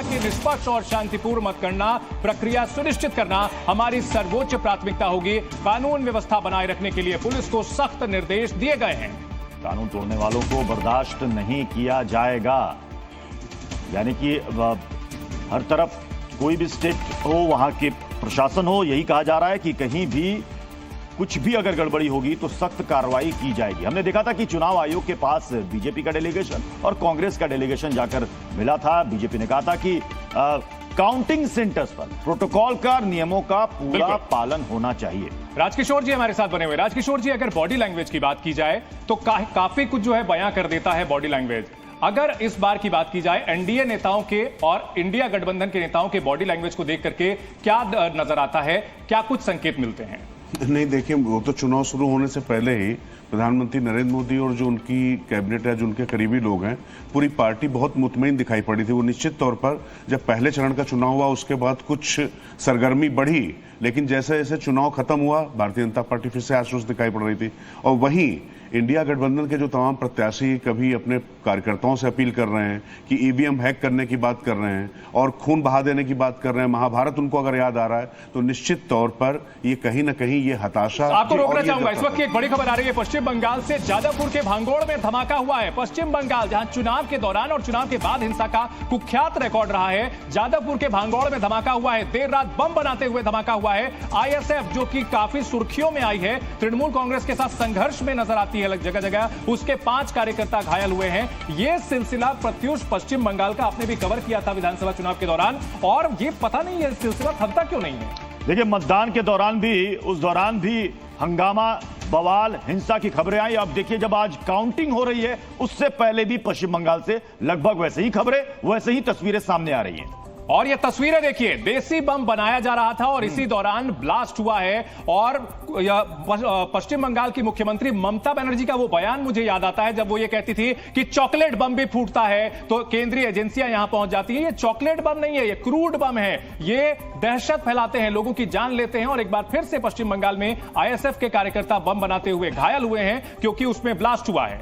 की निष्पक्ष और शांतिपूर्ण मतगणना प्रक्रिया सुनिश्चित करना हमारी सर्वोच्च प्राथमिकता होगी। कानून व्यवस्था बनाए रखने के लिए पुलिस को सख्त निर्देश दिए गए हैं। कानून तोड़ने वालों को बर्दाश्त नहीं किया जाएगा। यानी कि हर तरफ कोई भी स्टेट हो, वहां के प्रशासन हो, यही कहा जा रहा है कि कहीं भी कुछ भी अगर गड़बड़ी होगी तो सख्त कार्रवाई की जाएगी। हमने देखा था कि चुनाव आयोग के पास बीजेपी का डेलीगेशन और कांग्रेस का डेलीगेशन जाकर मिला था। बीजेपी ने कहा था कि काउंटिंग सेंटर्स पर प्रोटोकॉल का, नियमों का पूरा पालन होना चाहिए। राजकिशोर जी हमारे साथ बने हुए। राजकिशोर जी, अगर बॉडी लैंग्वेज की बात की जाए तो काफी कुछ जो है बयां कर देता है बॉडी लैंग्वेज। अगर इस बार की बात की जाए एनडीए नेताओं के और इंडिया गठबंधन के नेताओं के बॉडी लैंग्वेज को देख करके क्या नजर आता है, क्या कुछ संकेत मिलते हैं? नहीं, देखिए, वो तो चुनाव शुरू होने से पहले ही प्रधानमंत्री नरेंद्र मोदी और जो उनकी कैबिनेट है, जो उनके करीबी लोग हैं, पूरी पार्टी बहुत मुतमईन दिखाई पड़ी थी। वो निश्चित तौर पर जब पहले चरण का चुनाव हुआ उसके बाद कुछ सरगर्मी बढ़ी, लेकिन जैसे जैसे चुनाव खत्म हुआ भारतीय जनता पार्टी फिर से आश्वस्त दिखाई पड़ रही थी। और वहीं इंडिया गठबंधन के जो तमाम प्रत्याशी कभी अपने कार्यकर्ताओं से अपील कर रहे हैं कि ईवीएम हैक करने की बात कर रहे हैं और खून बहा देने की बात कर रहे हैं, महाभारत उनको अगर याद आ रहा है, तो निश्चित तौर पर ये कहीं ना कहीं ये हताशा। आपको रोकना चाहूंगा, इस वक्त की एक बड़ी खबर आ रही है पश्चिम बंगाल से। जादवपुर के भांगोड़ में धमाका हुआ है। पश्चिम बंगाल, जहां चुनाव के दौरान और चुनाव के बाद हिंसा का कुख्यात रिकॉर्ड रहा है, जादवपुर के भांगोड़ में धमाका हुआ है। देर रात बम बनाते हुए धमाका हुआ है। आईएसएफ, जो कि काफी सुर्खियों में आई है, तृणमूल कांग्रेस के साथ संघर्ष में नजर आती है जगह जगह, उसके 5 कार्यकर्ता घायल हुए हैं। यह सिलसिला प्रत्युष पश्चिम बंगाल का आपने भी कवर किया था विधानसभा चुनाव के दौरान, और यह पता नहीं यह सिलसिला थमता क्यों नहीं है। देखिए, मतदान के दौरान भी, उस दौरान भी हंगामा, बवाल, हिंसा की खबरें आई। अब देखिए, जब आज काउंटिंग हो रही है, उससे पहले भी पश्चिम बंगाल से लगभग वैसे ही खबरें, वैसे ही तस्वीरें सामने आ रही हैं। और ये तस्वीरें देखिए, देसी बम बनाया जा रहा था और इसी दौरान ब्लास्ट हुआ है। और पश्चिम बंगाल की मुख्यमंत्री ममता बनर्जी का वो बयान मुझे याद आता है, जब वो ये कहती थी कि चॉकलेट बम भी फूटता है तो केंद्रीय एजेंसियां यहां पहुंच जाती हैं। ये चॉकलेट बम नहीं है, ये क्रूड बम है। ये दहशत फैलाते हैं, लोगों की जान लेते हैं। और एक बार फिर से पश्चिम बंगाल में आईएसएफ के कार्यकर्ता बम बनाते हुए घायल हुए हैं क्योंकि उसमें ब्लास्ट हुआ है।